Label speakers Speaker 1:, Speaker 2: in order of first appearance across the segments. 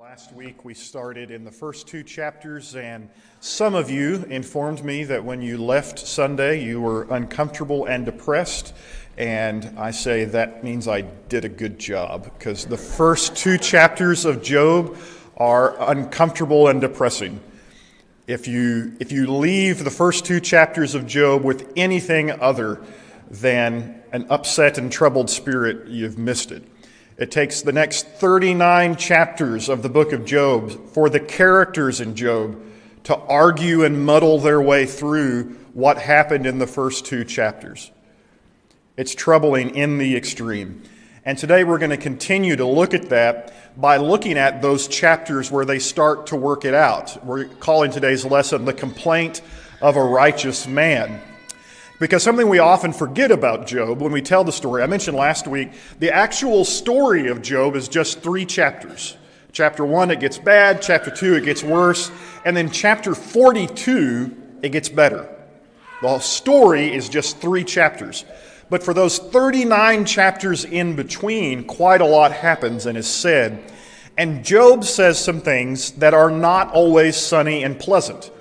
Speaker 1: Last week we started in the first two chapters, and some of you informed me that when you left Sunday you were uncomfortable and depressed, and I say that means I did a good job, because the first two chapters of Job are uncomfortable and depressing. If you leave the first two chapters of Job with anything other than an upset and troubled spirit, you've missed it. It takes the next 39 chapters of the book of Job for the characters in Job to argue and muddle their way through what happened in the first two chapters. It's troubling in the extreme. And today we're going to continue to look at that by looking at those chapters where they start to work it out. We're calling today's lesson The Complaint of a Righteous Man. Because something we often forget about Job when we tell the story, I mentioned last week, the actual story of Job is just 3 chapters. Chapter 1, it gets bad. Chapter 2, it gets worse. And then chapter 42, it gets better. The story is just 3 chapters. But for those 39 chapters in between, quite a lot happens and is said. And Job says some things that are not always sunny and pleasant.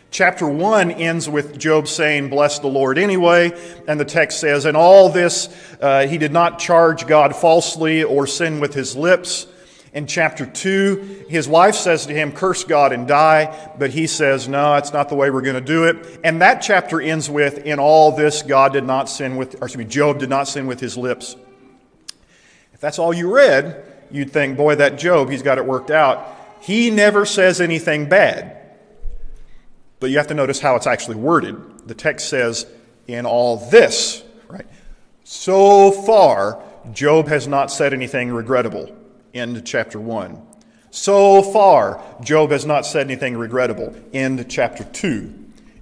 Speaker 1: Chapter 1 ends with Job saying, "Bless the Lord anyway," and the text says, "In all this he did not charge God falsely or sin with his lips." In chapter 2, his wife says to him, "Curse God and die," but he says, "No, that's not the way we're going to do it." And that chapter ends with, "In all this Job did not sin with his lips." If that's all you read, you'd think, boy, that Job, he's got it worked out. He never says anything bad. But you have to notice how it's actually worded. The text says, "in all this," right? So far, Job has not said anything regrettable. End chapter 1. So far, Job has not said anything regrettable. End chapter 2.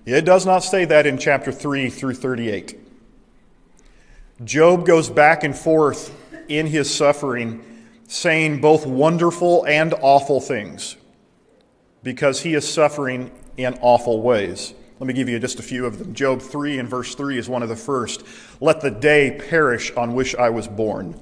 Speaker 1: It does not say that in chapter 3 through 38. Job goes back and forth in his suffering, saying both wonderful and awful things, because he is suffering in awful ways. Let me give you just a few of them. Job 3 and verse 3 is one of the first. "Let the day perish on which I was born."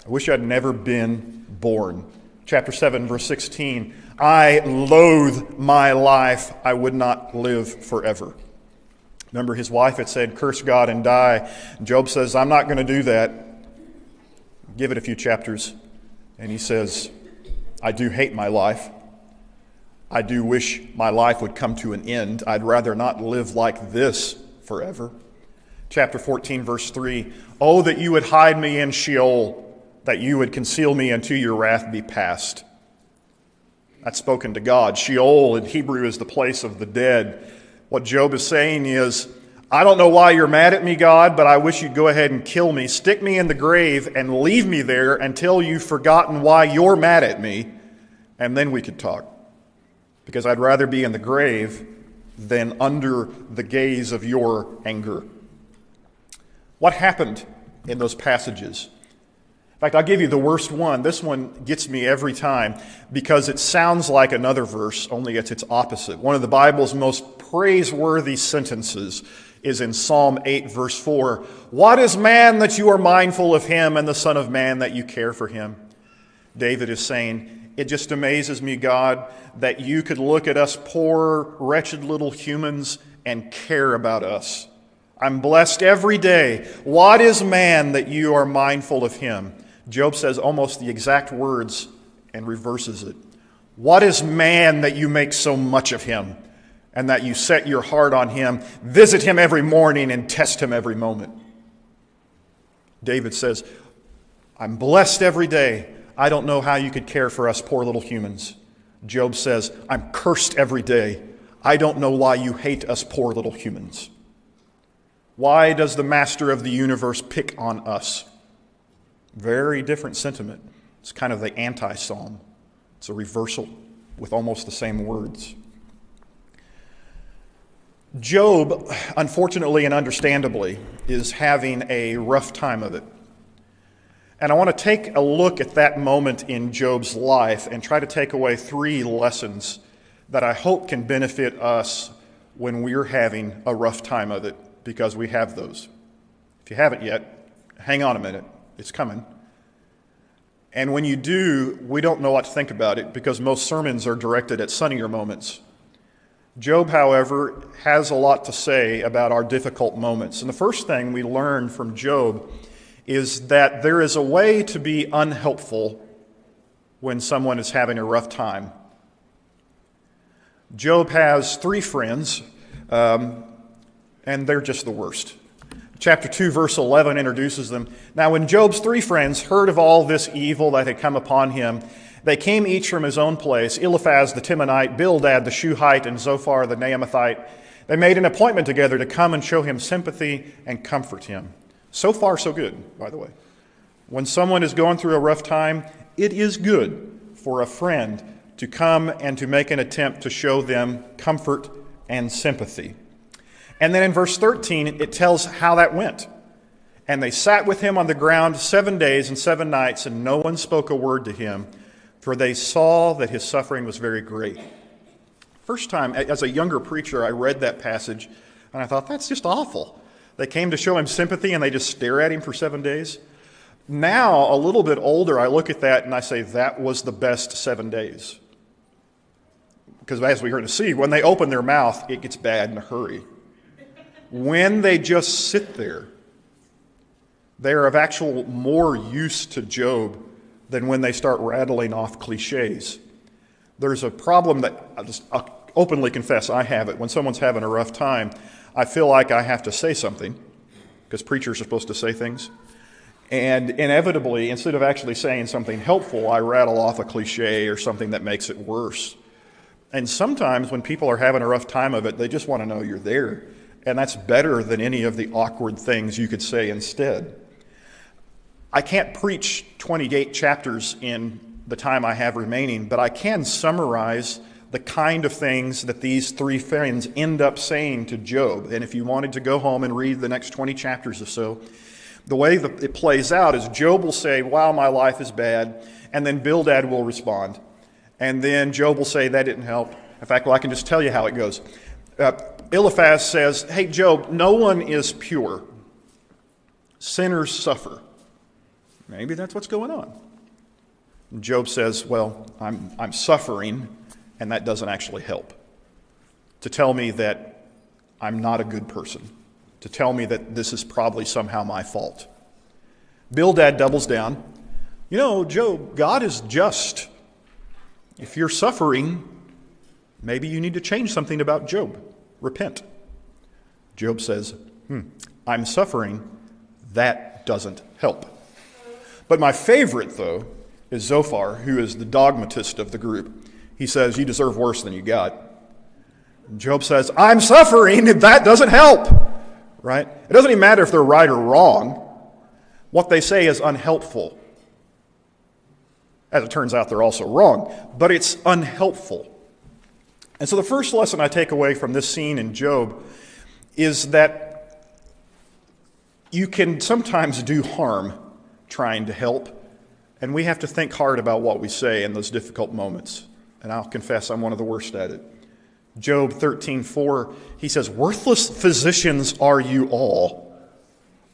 Speaker 1: I wish I'd never been born. Chapter 7, verse 16. "I loathe my life. I would not live forever." Remember, his wife had said, "Curse God and die." Job says, "I'm not going to do that." Give it a few chapters. And he says, "I do hate my life. I do wish my life would come to an end. I'd rather not live like this forever." Chapter 14, verse 3. "Oh, that you would hide me in Sheol, that you would conceal me until your wrath be past." That's spoken to God. Sheol in Hebrew is the place of the dead. What Job is saying is, I don't know why you're mad at me, God, but I wish you'd go ahead and kill me. Stick me in the grave and leave me there until you've forgotten why you're mad at me, and then we could talk. Because I'd rather be in the grave than under the gaze of your anger. What happened in those passages? In fact, I'll give you the worst one. This one gets me every time because it sounds like another verse, only it's its opposite. One of the Bible's most praiseworthy sentences is in Psalm 8, verse 4. "What is man that you are mindful of him, and the Son of Man that you care for him?" David is saying, it just amazes me, God, that you could look at us poor, wretched little humans and care about us. I'm blessed every day. What is man that you are mindful of him? Job says almost the exact words and reverses it. What is man that you make so much of him, and that you set your heart on him, visit him every morning and test him every moment? David says, I'm blessed every day. I don't know how you could care for us poor little humans. Job says, I'm cursed every day. I don't know why you hate us poor little humans. Why does the master of the universe pick on us? Very different sentiment. It's kind of the anti-psalm. It's a reversal with almost the same words. Job, unfortunately and understandably, is having a rough time of it. And I want to take a look at that moment in Job's life and try to take away 3 lessons that I hope can benefit us when we're having a rough time of it, because we have those. If you haven't yet, hang on a minute. It's coming. And when you do, we don't know what to think about it because most sermons are directed at sunnier moments. Job, however, has a lot to say about our difficult moments. And the first thing we learn from Job is that there is a way to be unhelpful when someone is having a rough time. Job has 3 friends, and they're just the worst. Chapter 2, verse 11 introduces them. Now, when Job's 3 friends heard of all this evil that had come upon him, they came each from his own place, Eliphaz the Temanite, Bildad the Shuhite, and Zophar the Naamathite. They made an appointment together to come and show him sympathy and comfort him. So far, so good, by the way. When someone is going through a rough time, it is good for a friend to come and to make an attempt to show them comfort and sympathy. And then in verse 13, it tells how that went. And they sat with him on the ground 7 days and 7 nights, and no one spoke a word to him, for they saw that his suffering was very great. First time, as a younger preacher, I read that passage, and I thought, that's just awful. They came to show him sympathy, and they just stare at him for 7 days. Now, a little bit older, I look at that, and I say, that was the best 7 days. Because as we're going to see, when they open their mouth, it gets bad in a hurry. When they just sit there, they are of actual more use to Job than when they start rattling off cliches. There's a problem that I'll openly confess I have it. When someone's having a rough time, I feel like I have to say something, because preachers are supposed to say things. And inevitably, instead of actually saying something helpful, I rattle off a cliche or something that makes it worse. And sometimes when people are having a rough time of it, they just want to know you're there. And that's better than any of the awkward things you could say instead. I can't preach 28 chapters in the time I have remaining, but I can summarize the kind of things that these 3 friends end up saying to Job. And if you wanted to go home and read the next 20 chapters or so, the way that it plays out is Job will say, wow, my life is bad, and then Bildad will respond. And then Job will say, that didn't help. In fact, well, I can just tell you how it goes. Eliphaz says, hey, Job, no one is pure. Sinners suffer. Maybe that's what's going on. And Job says, well, I'm suffering, and that doesn't actually help. To tell me that I'm not a good person. To tell me that this is probably somehow my fault. Bildad doubles down. You know, Job, God is just. If you're suffering, maybe you need to change something about Job. Repent. Job says, I'm suffering. That doesn't help. But my favorite, though, is Zophar, who is the dogmatist of the group. He says, you deserve worse than you got. And Job says, I'm suffering. That doesn't help. Right? It doesn't even matter if they're right or wrong. What they say is unhelpful. As it turns out, they're also wrong. But it's unhelpful. And so the first lesson I take away from this scene in Job is that you can sometimes do harm trying to help, and we have to think hard about what we say in those difficult moments. And I'll confess I'm one of the worst at it. Job 13:4, he says, worthless physicians are you all.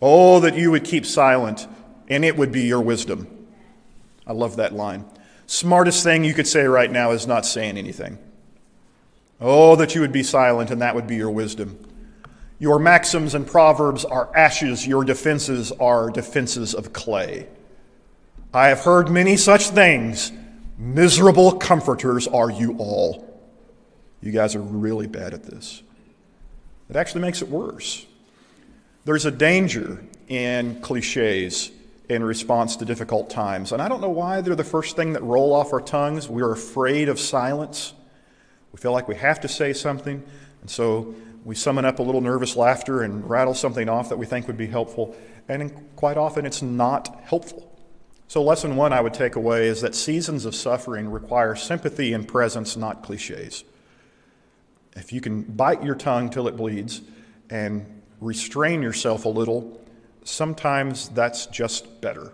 Speaker 1: Oh, that you would keep silent, and it would be your wisdom. I love that line. Smartest thing you could say right now is not saying anything. Oh, that you would be silent, and that would be your wisdom. Your maxims and proverbs are ashes. Your defenses are defenses of clay. I have heard many such things. Miserable comforters are you all. You guys are really bad at this. It actually makes it worse. There's a danger in cliches in response to difficult times. And I don't know why they're the first thing that roll off our tongues. We're afraid of silence. We feel like we have to say something. And so we summon up a little nervous laughter and rattle something off that we think would be helpful. And quite often it's not helpful. So lesson 1 I would take away is that seasons of suffering require sympathy and presence, not cliches. If you can bite your tongue till it bleeds and restrain yourself a little, sometimes that's just better.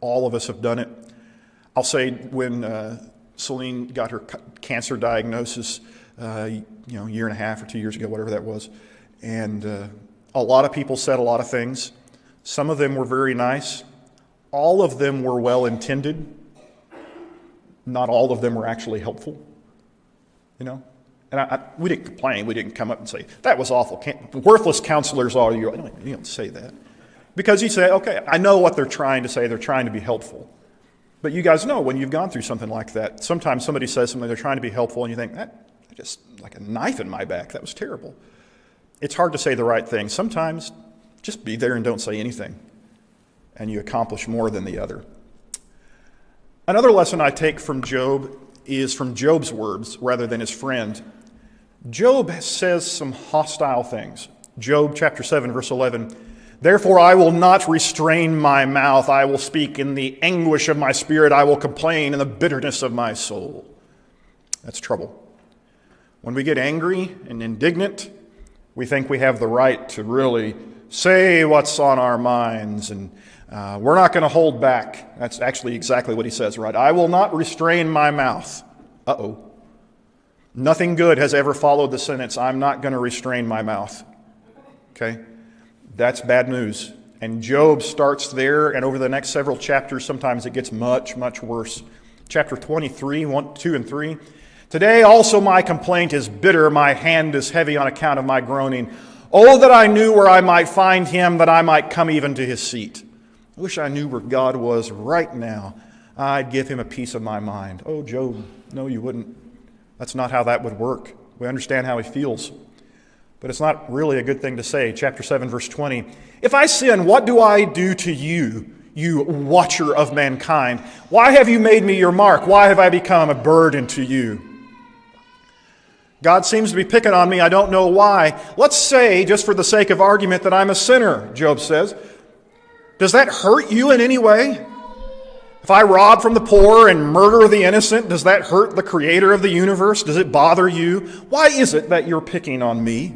Speaker 1: All of us have done it. I'll say when Celine got her cancer diagnosis, a year and a half or 2 years ago, whatever that was, and a lot of people said a lot of things. Some of them were very nice. all of them were well-intended. Not all of them were actually helpful, And we didn't complain. We didn't come up and say, that was awful. Worthless counselors are you. You don't say that. Because you say, okay, I know what they're trying to say. They're trying to be helpful. But you guys know when you've gone through something like that, sometimes somebody says something, they're trying to be helpful, and you think, that just like a knife in my back. That was terrible. It's hard to say the right thing. Sometimes just be there and don't say anything, and you accomplish more than the other. Another lesson I take from Job is from Job's words rather than his friend. Job says some hostile things. Job chapter 7, verse 11, "Therefore I will not restrain my mouth. I will speak in the anguish of my spirit. I will complain in the bitterness of my soul." That's trouble. When we get angry and indignant, we think we have the right to really say what's on our minds, and we're not going to hold back. That's actually exactly what he says, right? I will not restrain my mouth. Uh-oh. Nothing good has ever followed the sentence, I'm not going to restrain my mouth. Okay? That's bad news. And Job starts there, and over the next several chapters, sometimes it gets much, much worse. Chapter 23, 1, 2, and 3. "Today also my complaint is bitter, my hand is heavy on account of my groaning. Oh, that I knew where I might find him, that I might come even to his seat. I wish I knew where God was right now. I'd give him a piece of my mind." Oh, Job, no, you wouldn't. That's not how that would work. We understand how he feels. But it's not really a good thing to say. Chapter 7, verse 20. "If I sin, what do I do to you, you watcher of mankind? Why have you made me your mark? Why have I become a burden to you?" God seems to be picking on me. I don't know why. Let's say, just for the sake of argument, that I'm a sinner, Job says. Does that hurt you in any way? If I rob from the poor and murder the innocent, does that hurt the creator of the universe? Does it bother you? Why is it that you're picking on me?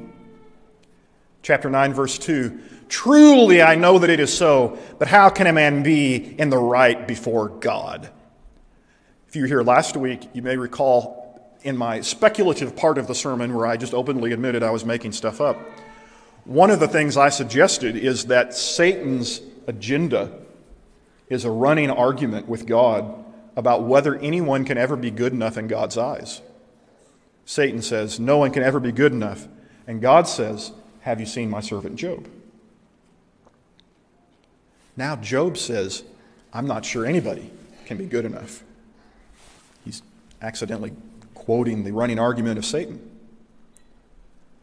Speaker 1: Chapter 9, verse 2. "Truly I know that it is so, but how can a man be in the right before God?" If you were here last week, you may recall in my speculative part of the sermon where I just openly admitted I was making stuff up, one of the things I suggested is that Satan's agenda is a running argument with God about whether anyone can ever be good enough in God's eyes. Satan says, no one can ever be good enough. And God says, have you seen my servant Job? Now Job says, I'm not sure anybody can be good enough. He's accidentally quoting the running argument of Satan.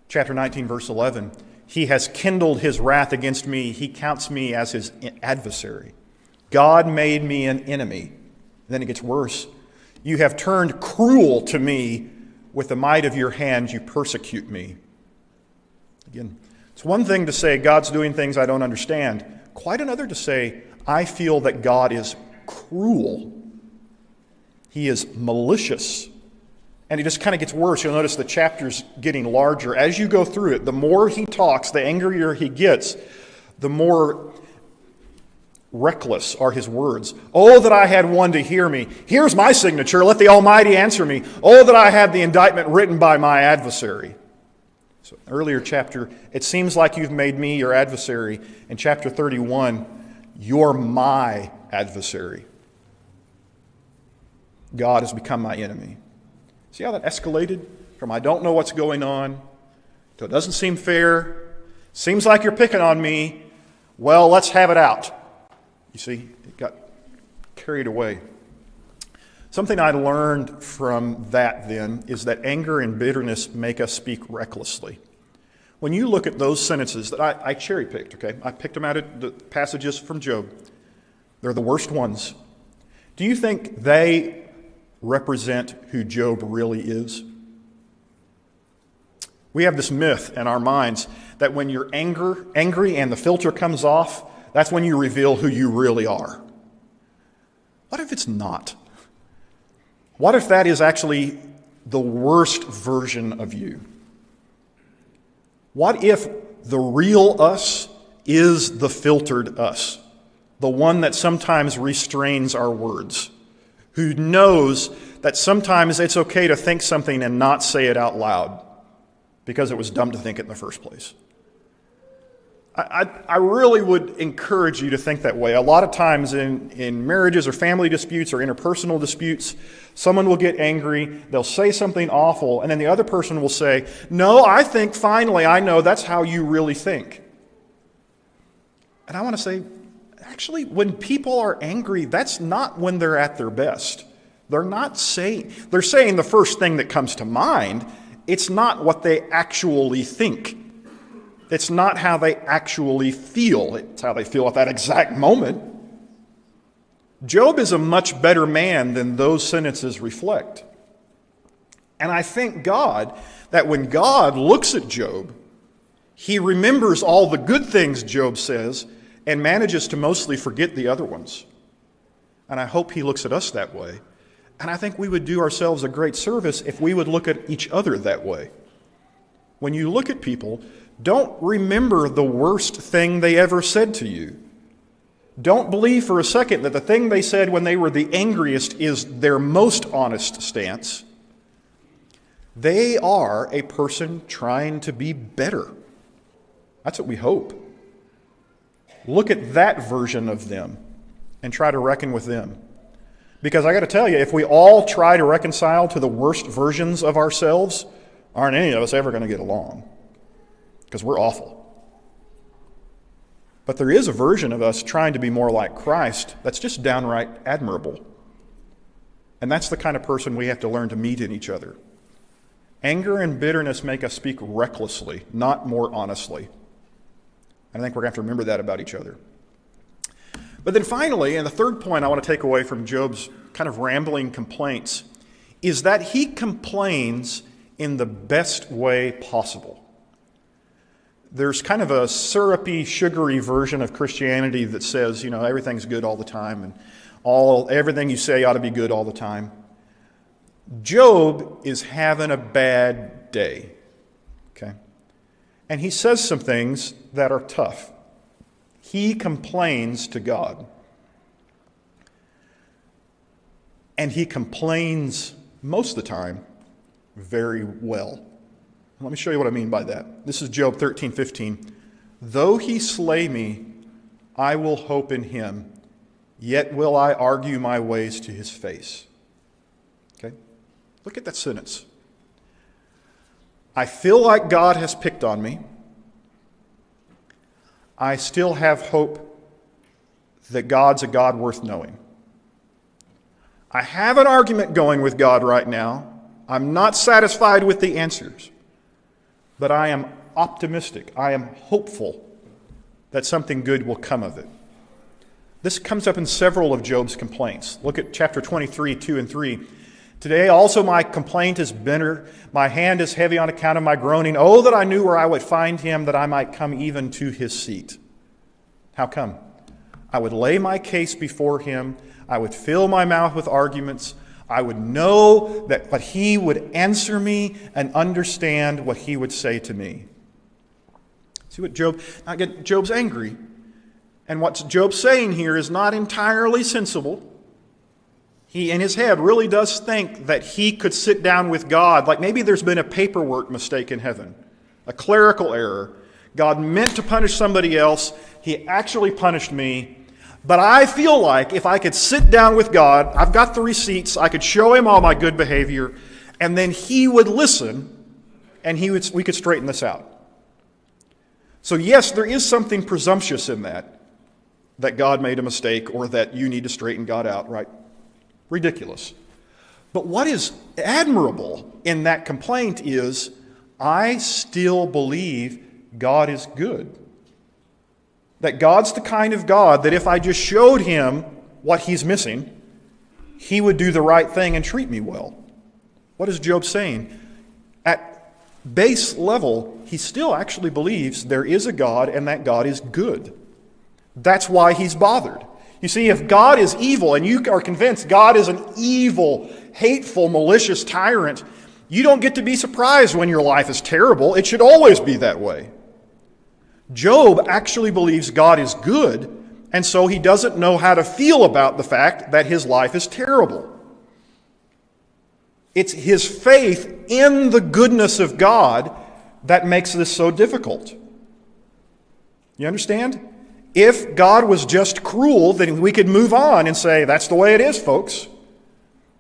Speaker 1: Chapter 19, verse 11. "He has kindled his wrath against me. He counts me as his adversary. God made me an enemy." Then it gets worse. "You have turned cruel to me. With the might of your hand you persecute me." Again, it's one thing to say God's doing things I don't understand. Quite another to say I feel that God is cruel. He is malicious. And it just kind of gets worse. You'll notice the chapter's getting larger. As you go through it, the more he talks, the angrier he gets, the more reckless are his words. "Oh, that I had one to hear me. Here's my signature. Let the Almighty answer me. Oh, that I had the indictment written by my adversary." So earlier chapter, "It seems like you've made me your adversary." In chapter 31, "You're my adversary." God has become my enemy. See how that escalated from I don't know what's going on to it doesn't seem fair, seems like you're picking on me, well, let's have it out. You see, it got carried away. Something I learned from that then is that anger and bitterness make us speak recklessly. When you look at those sentences that I cherry-picked, okay? I picked them out of the passages from Job. They're the worst ones. Do you think they represent who Job really is? We have this myth in our minds that when you're angry and the filter comes off, that's when you reveal who you really are. What if it's not? What if that is actually the worst version of you? What if the real us is the filtered us, the one that sometimes restrains our words, who knows that sometimes it's okay to think something and not say it out loud because it was dumb to think it in the first place? I really would encourage you to think that way. A lot of times in marriages or family disputes or interpersonal disputes, someone will get angry, they'll say something awful, and then the other person will say, "No, I think finally I know that's how you really think." And I want to say, actually, when people are angry, that's not when they're at their best. They're saying the first thing that comes to mind. It's not what they actually think. It's not how they actually feel. It's how they feel at that exact moment. Job is a much better man than those sentences reflect. And I thank God that when God looks at Job, he remembers all the good things Job says and manages to mostly forget the other ones. And I hope he looks at us that way. And I think we would do ourselves a great service if we would look at each other that way. When you look at people, don't remember the worst thing they ever said to you. Don't believe for a second that the thing they said when they were the angriest is their most honest stance. They are a person trying to be better. That's what we hope. Look at that version of them and try to reckon with them. Because I got to tell you, if we all try to reconcile to the worst versions of ourselves, aren't any of us ever going to get along. Because we're awful. But there is a version of us trying to be more like Christ that's just downright admirable. And that's the kind of person we have to learn to meet in each other. Anger and bitterness make us speak recklessly, not more honestly. And I think we're going to have to remember that about each other. But then finally, and the third point I want to take away from Job's kind of rambling complaints, is that he complains in the best way possible. There's kind of a syrupy, sugary version of Christianity that says, everything's good all the time and everything you say ought to be good all the time. Job is having a bad day, okay? And he says some things that are tough. He complains to God. And he complains most of the time very well. Let me show you what I mean by that. This is Job 13:15. Though he slay me, I will hope in him, yet will I argue my ways to his face. Okay? Look at that sentence. I feel like God has picked on me. I still have hope that God's a God worth knowing. I have an argument going with God right now. I'm not satisfied with the answers. But I am optimistic. I am hopeful that something good will come of it. This comes up in several of Job's complaints. Look at chapter 23, 2 and 3. Today also my complaint is bitter. My hand is heavy on account of my groaning. Oh, that I knew where I would find him, that I might come even to his seat. How come? I would lay my case before him. I would fill my mouth with arguments. I would know that he would answer me and understand what he would say to me. See what Job's angry. And what Job's saying here is not entirely sensible. He, in his head, really does think that he could sit down with God. Like maybe there's been a paperwork mistake in heaven, a clerical error. God meant to punish somebody else. He actually punished me. But I feel like if I could sit down with God, I've got the receipts, I could show him all my good behavior, and then he would listen, and we could straighten this out. So yes, there is something presumptuous in that God made a mistake or that you need to straighten God out, right? Ridiculous. But what is admirable in that complaint is, I still believe God is good. That God's the kind of God that if I just showed him what he's missing, he would do the right thing and treat me well. What is Job saying? At base level, he still actually believes there is a God and that God is good. That's why he's bothered. You see, if God is evil and you are convinced God is an evil, hateful, malicious tyrant, you don't get to be surprised when your life is terrible. It should always be that way. Job actually believes God is good, and so he doesn't know how to feel about the fact that his life is terrible. It's his faith in the goodness of God that makes this so difficult. You understand? If God was just cruel, then we could move on and say, that's the way it is, folks.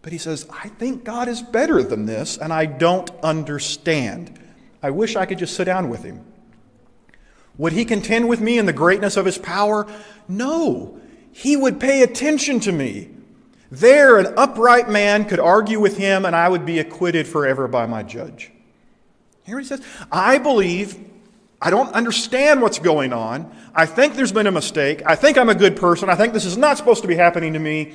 Speaker 1: But he says, I think God is better than this, and I don't understand. I wish I could just sit down with him. Would he contend with me in the greatness of his power? No. He would pay attention to me. There, an upright man could argue with him, and I would be acquitted forever by my judge. Here he says, I believe, I don't understand what's going on. I think there's been a mistake. I think I'm a good person. I think this is not supposed to be happening to me.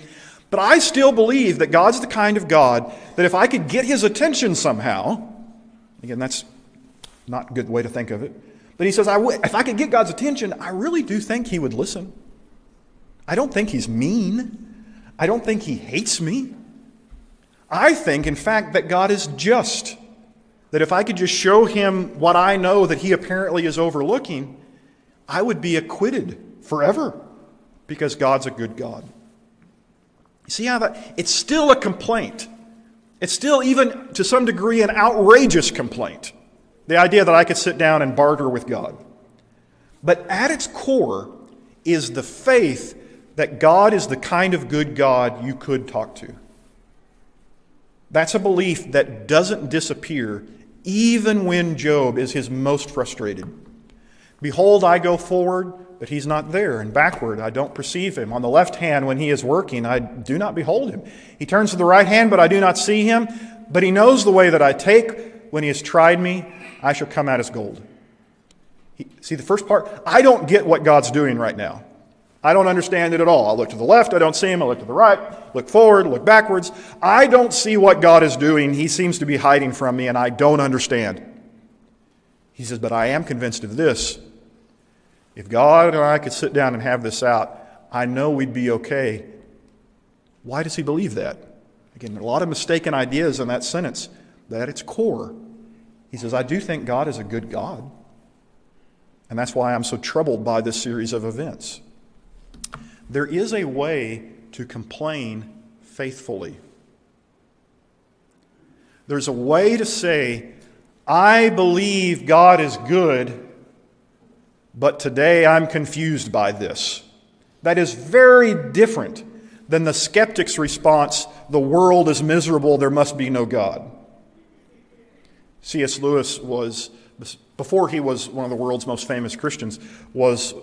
Speaker 1: But I still believe that God's the kind of God that if I could get his attention somehow, again, that's not a good way to think of it, but he says, if I could get God's attention, I really do think he would listen. I don't think he's mean. I don't think he hates me. I think, in fact, that God is just. That if I could just show him what I know that he apparently is overlooking, I would be acquitted forever because God's a good God. You see how it's still a complaint. It's still, even to some degree, an outrageous complaint. The idea that I could sit down and barter with God. But at its core is the faith that God is the kind of good God you could talk to. That's a belief that doesn't disappear even when Job is his most frustrated. Behold, I go forward, but he's not there, and backward I don't perceive him. On the left hand when he is working, I do not behold him. He turns to the right hand, but I do not see him. But he knows the way that I take. When he has tried me, I shall come out as gold. See the first part? I don't get what God's doing right now. I don't understand it at all. I look to the left, I don't see him. I look to the right, look forward, look backwards. I don't see what God is doing. He seems to be hiding from me, and I don't understand. He says, but I am convinced of this. If God and I could sit down and have this out, I know we'd be okay. Why does he believe that? Again, a lot of mistaken ideas in that sentence. But at its core, he says, I do think God is a good God. And that's why I'm so troubled by this series of events. There is a way to complain faithfully. There's a way to say, I believe God is good, but today I'm confused by this. That is very different than the skeptic's response, the world is miserable, there must be no God. C.S. Lewis was, before he was one of the world's most famous Christians, was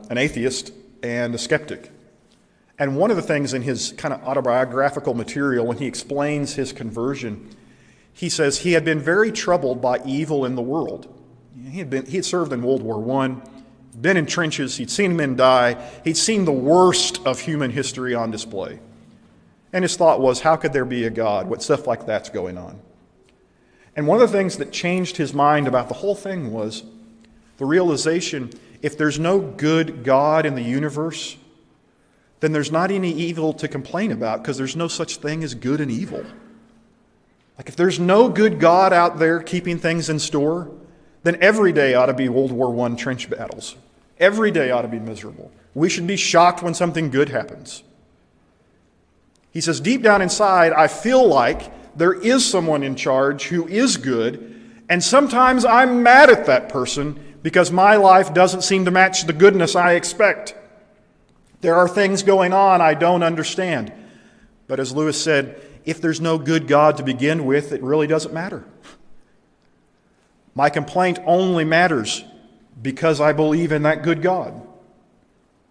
Speaker 1: an atheist and a skeptic. And one of the things in his kind of autobiographical material, when he explains his conversion, he says he had been very troubled by evil in the world. He had served in World War I, been in trenches, he'd seen men die, he'd seen the worst of human history on display. And his thought was, how could there be a God? What stuff like that's going on? And one of the things that changed his mind about the whole thing was the realization, if there's no good God in the universe, then there's not any evil to complain about because there's no such thing as good and evil. Like if there's no good God out there keeping things in store, then every day ought to be World War I trench battles. Every day ought to be miserable. We should be shocked when something good happens. He says, deep down inside, I feel like there is someone in charge who is good, and sometimes I'm mad at that person because my life doesn't seem to match the goodness I expect. There are things going on I don't understand. But as Lewis said, if there's no good God to begin with, it really doesn't matter. My complaint only matters because I believe in that good God.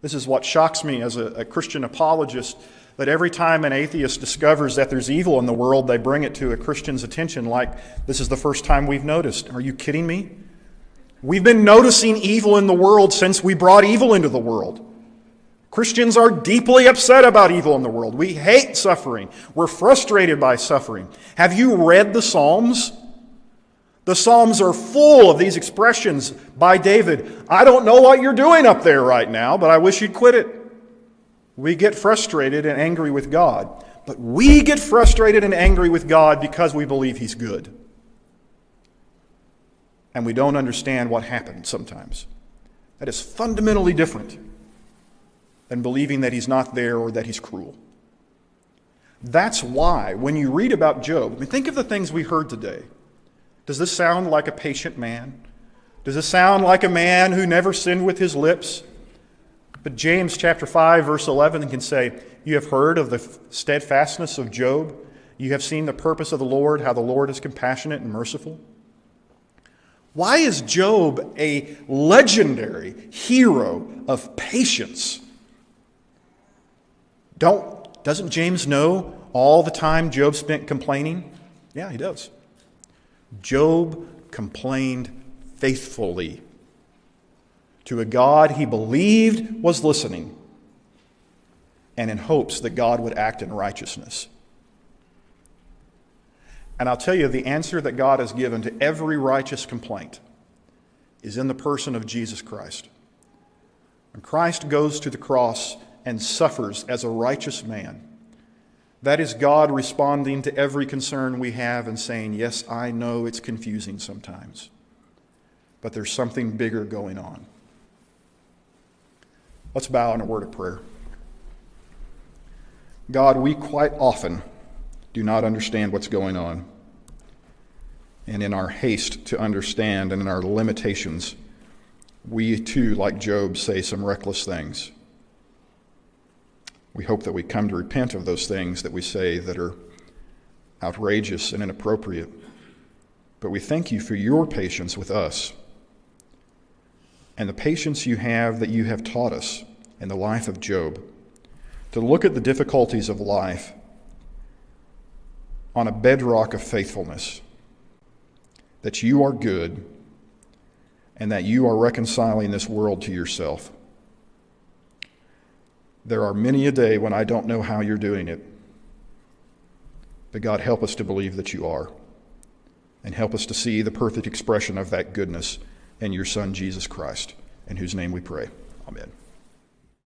Speaker 1: This is what shocks me as a Christian apologist, that every time an atheist discovers that there's evil in the world, they bring it to a Christian's attention like, this is the first time we've noticed. Are you kidding me? We've been noticing evil in the world since we brought evil into the world. Christians are deeply upset about evil in the world. We hate suffering. We're frustrated by suffering. Have you read the Psalms? The Psalms are full of these expressions by David. I don't know what you're doing up there right now, but I wish you'd quit it. We get frustrated and angry with God. But we get frustrated and angry with God because we believe He's good. And we don't understand what happened sometimes. That is fundamentally different than believing that He's not there or that He's cruel. That's why when you read about Job, think of the things we heard today. Does this sound like a patient man? Does it sound like a man who never sinned with his lips? But James chapter 5, verse 11 can say, you have heard of the steadfastness of Job. You have seen the purpose of the Lord, how the Lord is compassionate and merciful. Why is Job a legendary hero of patience? Doesn't James know all the time Job spent complaining? Yeah, he does. Job complained faithfully to a God he believed was listening, and in hopes that God would act in righteousness. And I'll tell you, the answer that God has given to every righteous complaint is in the person of Jesus Christ. When Christ goes to the cross and suffers as a righteous man, that is God responding to every concern we have and saying, yes, I know it's confusing sometimes, but there's something bigger going on. Let's bow in a word of prayer. God, we quite often do not understand what's going on. And in our haste to understand and in our limitations, we too, like Job, say some reckless things. We hope that we come to repent of those things that we say that are outrageous and inappropriate. But we thank you for your patience with us and the patience you have that you have taught us in the life of Job, to look at the difficulties of life on a bedrock of faithfulness, that you are good and that you are reconciling this world to yourself. There are many a day when I don't know how you're doing it, but God, help us to believe that you are, and help us to see the perfect expression of that goodness in your Son, Jesus Christ, in whose name we pray. Amen.